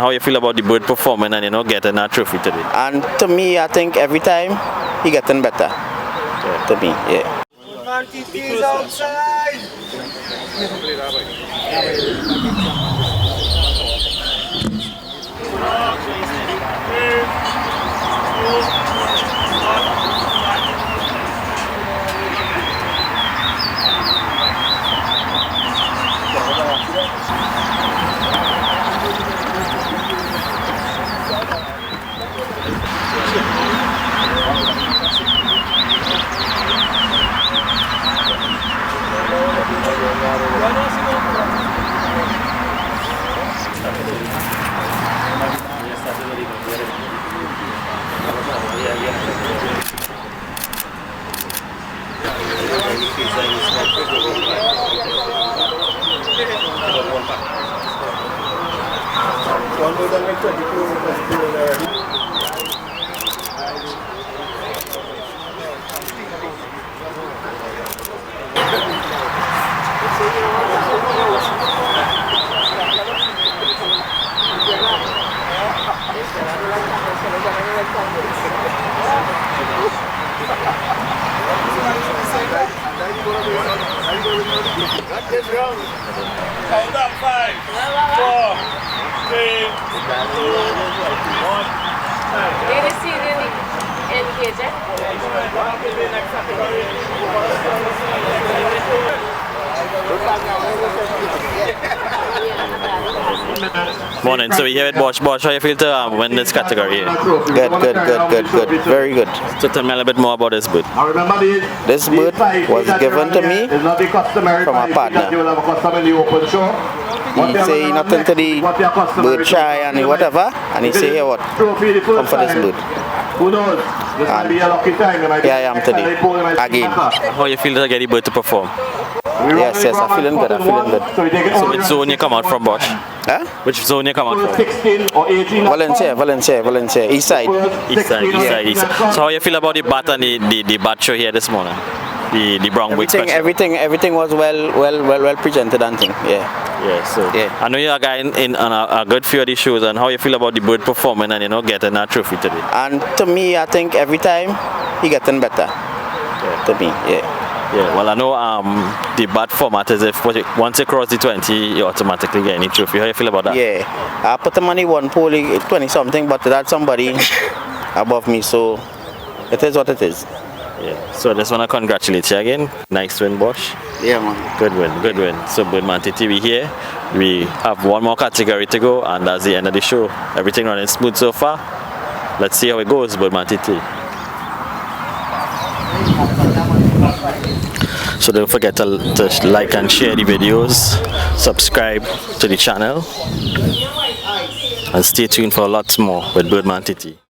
How you feel about the bird performing and getting that trophy today? And to me, I think every time he getting better. Yeah. To me, yeah. BirdmanTT is outside. Count up 5, 4, 3, 2, 1. Really seriously engage, Morning. So we here with Bosh. Bosh, how you feel to win this category? Good. Very good. So tell me a little bit more about this bird. This bird was given to me from a partner. He say nothing to the bird shy and whatever, and he say, hey, what? Come for this bird. And here I am today, again. How you feel to get the bird to perform? Yes, I'm feeling good. So which zone you come out from, Bosh? Huh? Which zone you come out from? Valencia, East side. East side. So how you feel about the bat and the bat show here this morning? The brown wig special? Everything was well presented and thing. Yeah. I know you're a guy in a good few of these shows, and how you feel about the bird performing and getting that trophy today? And to me, I think every time he getting better. Yeah. To me, yeah. Yeah, well I know the bat format is if once you cross the 20 you automatically get any trophy. How you feel about that? Yeah, I put the money one pole 20 something, but that's somebody above me, so it is what it is. Yeah, so I just want to congratulate you again. Nice win, Bosh. Yeah, man. Good win. So BirdmanTT, we here. We have one more category to go, and that's the end of the show. Everything running smooth so far. Let's see how it goes, BirdmanTT. So don't forget to like and share the videos, subscribe to the channel, and stay tuned for lots more with BirdmanTT.